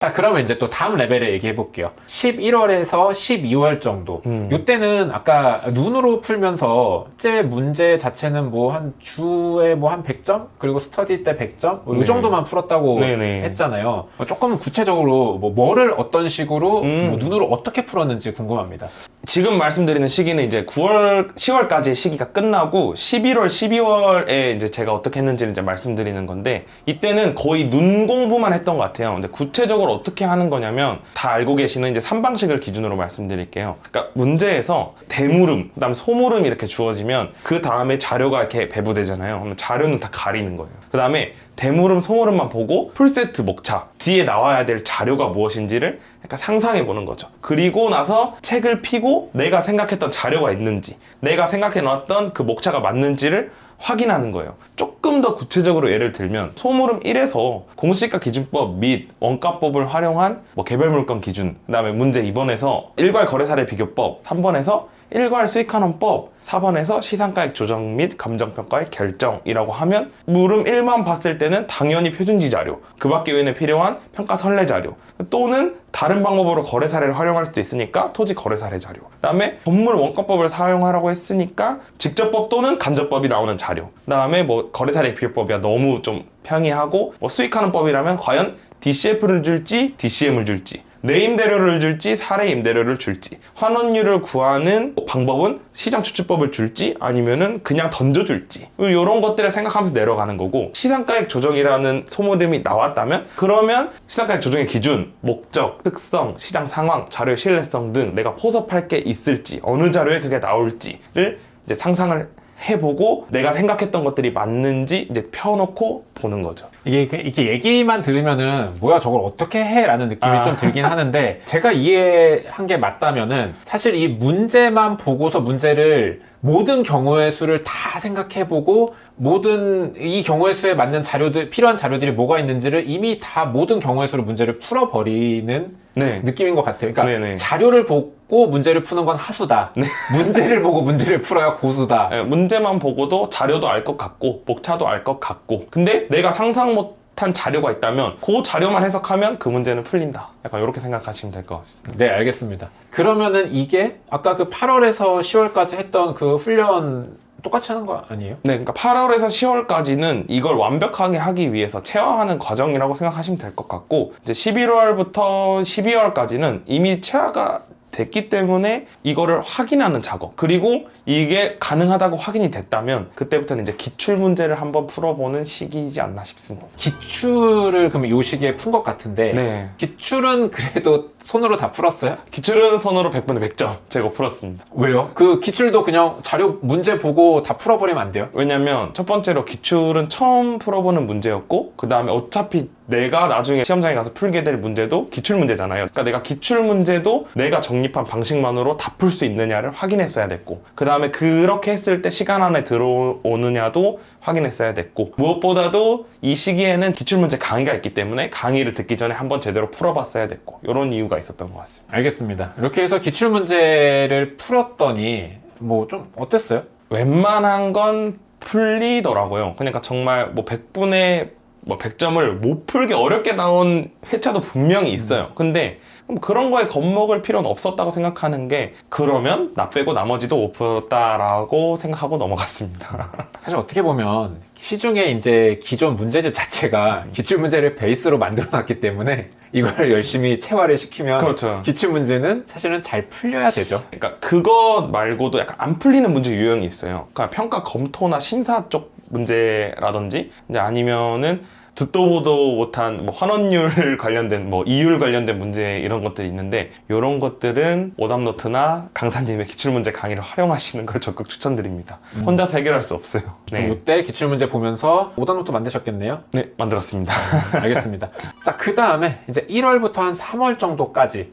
자, 그러면 이제 또 다음 레벨을 얘기해 볼게요. 11월에서 12월 정도. 이때는 아까 눈으로 풀면서 실제 문제 자체는 뭐 한 주에 뭐 한 100점? 그리고 스터디 때 100점? 이 네. 정도만 풀었다고 네네. 했잖아요. 조금 구체적으로 뭐를 어떤 식으로 뭐 눈으로 어떻게 풀었는지 궁금합니다. 지금 말씀드리는 시기는 이제 9월, 10월까지의 시기가 끝나고 11월, 12월에 이제 제가 어떻게 했는지를 이제 말씀드리는 건데, 이때는 거의 눈 공부만 했던 것 같아요. 근데 구체적으로 어떻게 하는 거냐면 다 알고 계시는 이제 3방식을 기준으로 말씀드릴게요. 그러니까 문제에서 대물음, 그다음에 소물음이 이렇게 주어지면 그 다음에 자료가 이렇게 배부되잖아요. 그러면 자료는 다 가리는 거예요. 그 다음에 대물음, 소물음만 보고 풀세트 목차 뒤에 나와야 될 자료가 무엇인지를 약간 상상해 보는 거죠. 그리고 나서 책을 펴고 내가 생각했던 자료가 있는지, 내가 생각해 놨던 그 목차가 맞는지를 확인하는 거예요. 조금 더 구체적으로 예를 들면 소물음 1에서 공시지가 기준법 및 원가법을 활용한 뭐 개별물건 기준, 그 다음에 문제 2번에서 일괄 거래사례 비교법, 3번에서 일괄 수익환원법, 4번에서 시상가액 조정 및 감정평가의 결정이라고 하면 물음 1만 봤을 때는 당연히 표준지 자료, 그 밖에 외에는 필요한 평가 선례 자료, 또는 다른 방법으로 거래 사례를 활용할 수도 있으니까 토지 거래 사례 자료, 그 다음에 건물 원가법을 사용하라고 했으니까 직접법 또는 간접법이 나오는 자료, 그 다음에 뭐 거래 사례 비교법이야 너무 좀 평이하고, 뭐 수익하는 법이라면 과연 DCF를 줄지 DCM을 줄지, 내 임대료를 줄지 사례 임대료를 줄지, 환원율을 구하는 방법은 시장 추출법을 줄지 아니면은 그냥 던져줄지, 이런 것들을 생각하면서 내려가는 거고, 시상가액 조정이라는 소모름이 나왔다면 그러면 시상가액 조정의 기준, 목적, 특성, 시장 상황, 자료의 신뢰성 등 내가 포섭할 게 있을지, 어느 자료에 그게 나올지를 이제 상상을 해보고 내가 생각했던 것들이 맞는지 이제 펴놓고 보는 거죠. 이게 얘기만 들으면은 뭐야 저걸 어떻게 해? 라는 느낌이 좀 들긴 하는데, 제가 이해한 게 맞다면은 사실 이 문제만 보고서 문제를 모든 경우의 수를 다 생각해보고 모든 이 경우의 수에 맞는 자료들, 필요한 자료들이 뭐가 있는지를 이미 다 모든 경우의 수로 문제를 풀어버리는 네. 느낌인 것 같아요. 그러니까 네네. 자료를 보고 문제를 푸는 건 하수다. 문제를 보고 문제를 풀어야 고수다. 네, 문제만 보고도 자료도 알 것 같고 목차도 알 것 같고, 근데 내가 상상 못한 자료가 있다면 그 자료만 해석하면 그 문제는 풀린다. 약간 이렇게 생각하시면 될 것 같습니다. 네, 알겠습니다. 그러면은 이게 아까 그 8월에서 10월까지 했던 그 훈련 똑같이 하는 거 아니에요? 네, 그러니까 8월에서 10월까지는 이걸 완벽하게 하기 위해서 체화하는 과정이라고 생각하시면 될 것 같고, 이제 11월부터 12월까지는 이미 체화가 됐기 때문에 이거를 확인하는 작업, 그리고 이게 가능하다고 확인이 됐다면 그때부터는 이제 기출 문제를 한번 풀어보는 시기이지 않나 싶습니다. 기출을 그럼 요 시기에 푼 것 같은데, 네, 기출은 그래도 손으로 다 풀었어요? 기출은 손으로 100분에 100점 제가 풀었습니다. 왜요? 그 기출도 그냥 자료 문제 보고 다 풀어버리면 안 돼요? 왜냐면 첫 번째로 기출은 처음 풀어보는 문제였고, 그 다음에 어차피 내가 나중에 시험장에 가서 풀게 될 문제도 기출 문제잖아요. 그러니까 내가 기출 문제도 내가 정립한 방식만으로 다 풀 수 있느냐를 확인했어야 됐고, 그 다음에 그렇게 했을 때 시간 안에 들어오느냐도 확인했어야 됐고, 무엇보다도 이 시기에는 기출 문제 강의가 있기 때문에 강의를 듣기 전에 한번 제대로 풀어봤어야 됐고, 이런 이유가 있었던 것 같습니다. 알겠습니다. 이렇게 해서 기출 문제를 풀었더니 뭐 좀 어땠어요? 웬만한 건 풀리더라고요. 그러니까 정말 뭐 100분에 뭐 100점을 못 풀기 어렵게 나온 회차도 분명히 있어요. 근데 그런 거에 겁먹을 필요는 없었다고 생각하는 게, 그러면 나 빼고 나머지도 못 풀었다라고 생각하고 넘어갔습니다. 사실 어떻게 보면 시중에 이제 기존 문제집 자체가 기출 문제를 베이스로 만들어 놨기 때문에 이걸 열심히 체화를 시키면 그렇죠. 기출 문제는 사실은 잘 풀려야 되죠. 그러니까 그것 말고도 약간 안 풀리는 문제 유형이 있어요. 그러니까 평가 검토나 심사 쪽 문제라든지, 이제 아니면은 듣도 보도 못한 뭐 환원율 관련된 뭐 이율 관련된 문제, 이런 것들이 있는데, 이런 것들은 오답노트나 강사님의 기출문제 강의를 활용하시는 걸 적극 추천드립니다. 혼자서 해결할 수 없어요. 그럼 네, 이때 기출 문제 보면서 오답노트 만드셨겠네요. 네, 만들었습니다. 알겠습니다. 자, 그 다음에 이제 1월부터 한 3월 정도까지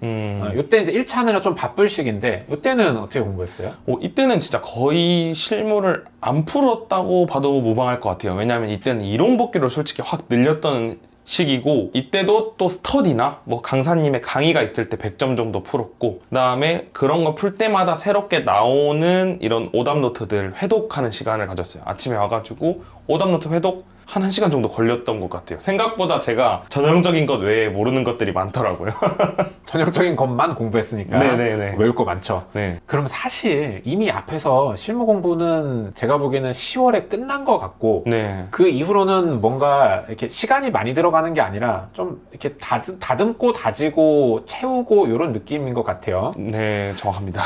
이때 이제 1차는 좀 바쁠 시기인데, 이때는 어떻게 공부했어요? 이때는 진짜 거의 실무를 안 풀었다고 봐도 무방할 것 같아요. 왜냐하면 이때는 이론 복기를 솔직히 확 늘렸던 시기고, 이때도 또 스터디나 뭐 강사님의 강의가 있을 때 100점 정도 풀었고, 그 다음에 그런 거 풀 때마다 새롭게 나오는 이런 오답노트들 회독하는 시간을 가졌어요. 아침에 와가지고 오답노트 회독 한 1시간 정도 걸렸던 것 같아요. 생각보다 제가 전형적인 것 외에 모르는 것들이 많더라고요. 전형적인 것만 공부했으니까 네네네. 외울 거 많죠. 네. 그럼 사실 이미 앞에서 실무 공부는 제가 보기에는 10월에 끝난 것 같고 네. 그 이후로는 뭔가 이렇게 시간이 많이 들어가는 게 아니라 좀 이렇게 다듬고 다지고 채우고 이런 느낌인 것 같아요. 네, 정확합니다.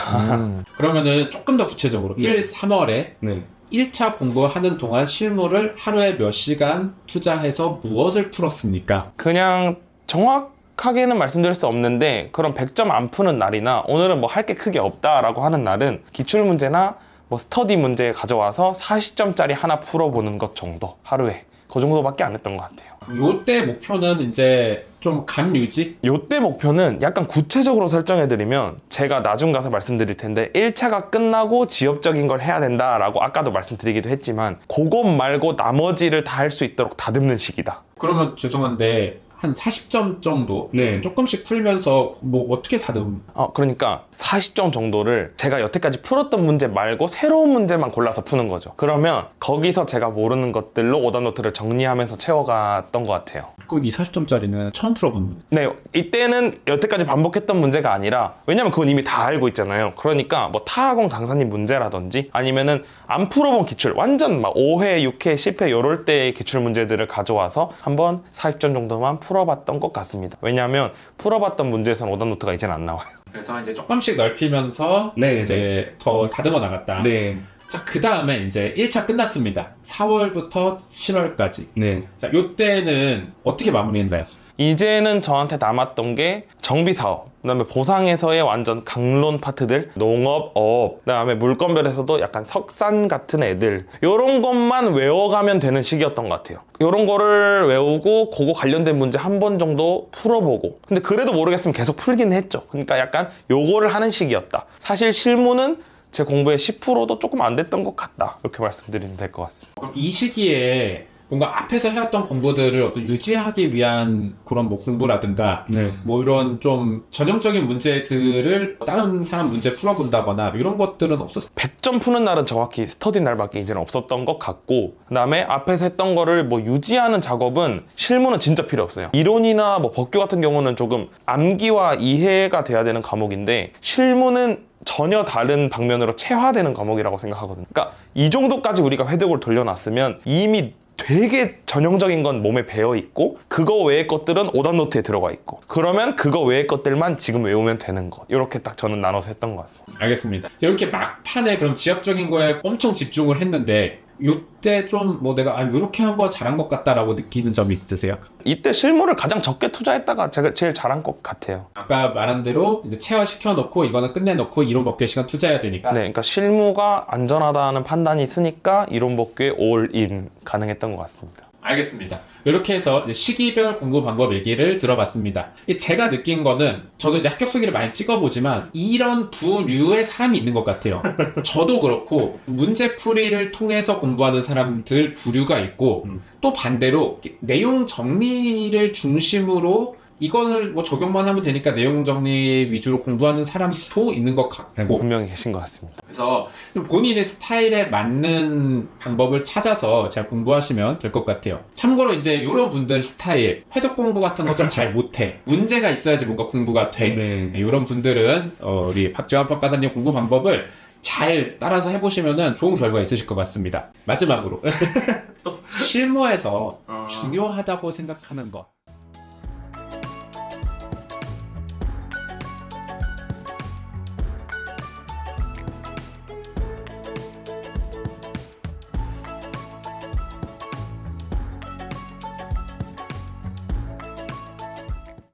그러면은 조금 더 구체적으로 1, 3월에 네. 1차 공부하는 동안 실무를 하루에 몇 시간 투자해서 무엇을 풀었습니까? 그냥 정확하게는 말씀드릴 수 없는데 그런 100점 안 푸는 날이나 오늘은 뭐 할 게 크게 없다라고 하는 날은 기출문제나 뭐 스터디 문제 가져와서 40점짜리 하나 풀어보는 것 정도 하루에 그 정도밖에 안 했던 것 같아요. 요때 목표는 이제 좀 감 유지? 요때 목표는 약간 구체적으로 설정해드리면 제가 나중 가서 말씀드릴 텐데 1차가 끝나고 지엽적인 걸 해야 된다라고 아까도 말씀드리기도 했지만 그것 말고 나머지를 다 할 수 있도록 다듬는 시기다. 그러면 죄송한데 한 40점 정도 네. 조금씩 풀면서 뭐 어떻게 다듬? 그러니까 40점 정도를 제가 여태까지 풀었던 문제 말고 새로운 문제만 골라서 푸는 거죠. 그러면 거기서 제가 모르는 것들로 오답노트를 정리하면서 채워갔던 것 같아요. 꼭 이 40점짜리는 처음 풀어보는 문제. 네, 이때는 여태까지 반복했던 문제가 아니라 왜냐면 그건 이미 다 알고 있잖아요. 그러니까 뭐 타학원 강사님 문제라든지 아니면은 안 풀어본 기출 완전 막 5회, 6회, 10회 요럴 때의 기출 문제들을 가져와서 한번 40점 정도만 풀어봤던 것 같습니다. 왜냐하면 풀어봤던 문제에서는 오답노트가 이제는 안 나와요. 그래서 이제 조금씩 넓히면서 네. 이제 더 다듬어 나갔다. 네. 자, 그 다음에 이제 1차 끝났습니다. 4월부터 7월까지. 네. 자, 요때는 어떻게 마무리했나요? 이제는 저한테 남았던 게 정비사업, 그다음에 보상에서의 완전 강론 파트들, 농업, 어업, 그다음에 물건별에서도 약간 석산 같은 애들 이런 것만 외워가면 되는 시기였던 것 같아요. 이런 거를 외우고 그거 관련된 문제 한 번 정도 풀어보고 근데 그래도 모르겠으면 계속 풀긴 했죠. 그러니까 약간 요거를 하는 시기였다. 사실 실무는 제 공부의 10%도 조금 안 됐던 것 같다. 이렇게 말씀드리면 될 것 같습니다. 그럼 이 시기에 뭔가 앞에서 해왔던 공부들을 어떤 유지하기 위한 그런 뭐 공부라든가 네. 뭐 이런 좀 전형적인 문제들을 다른 사람 문제 풀어본다거나 이런 것들은 없었어요. 100점 푸는 날은 정확히 스터디 날밖에 이제는 없었던 것 같고 그다음에 앞에서 했던 거를 뭐 유지하는 작업은 실무는 진짜 필요 없어요. 이론이나 뭐 법규 같은 경우는 조금 암기와 이해가 돼야 되는 과목인데 실무는 전혀 다른 방면으로 체화되는 과목이라고 생각하거든요. 그러니까 이 정도까지 우리가 회독을 돌려놨으면 이미 되게 전형적인 건 몸에 배어 있고 그거 외의 것들은 오답노트에 들어가 있고 그러면 그거 외의 것들만 지금 외우면 되는 것 이렇게 딱 저는 나눠서 했던 것 같습니다. 알겠습니다. 이렇게 막판에 그럼 지압적인 거에 엄청 집중을 했는데 이때 좀 뭐 내가 이렇게 한 거 잘한 것 같다라고 느끼는 점이 있으세요? 이때 실무를 가장 적게 투자했다가 제가 제일 잘한 것 같아요. 아까 말한 대로 이제 체화시켜 놓고 이거는 끝내 놓고 이론 몇 개 시간 투자해야 되니까. 네, 그러니까 실무가 안전하다는 판단이 있으니까 이론 복귀에 올인 가능했던 것 같습니다. 알겠습니다. 이렇게 해서 이제 시기별 공부 방법 얘기를 들어봤습니다. 제가 느낀 거는 저도 이제 합격 수기를 많이 찍어보지만 이런 두 류의 사람이 있는 것 같아요. 저도 그렇고 문제풀이를 통해서 공부하는 사람들 부류가 있고 또 반대로 내용 정리를 중심으로 이거를 뭐 적용만 하면 되니까 내용 정리 위주로 공부하는 사람도 있는 것 같고 분명히 계신 것 같습니다. 그래서 좀 본인의 스타일에 맞는 방법을 찾아서 잘 공부하시면 될 것 같아요. 참고로 이제 이런 분들 스타일 회독 공부 같은 거 좀 잘 못해 문제가 있어야지 뭔가 공부가 돼. 네. 이런 분들은 우리 박지환 평가사님 공부 방법을 잘 따라서 해보시면 좋은 결과 있으실 것 같습니다. 마지막으로 실무에서 중요하다고 생각하는 것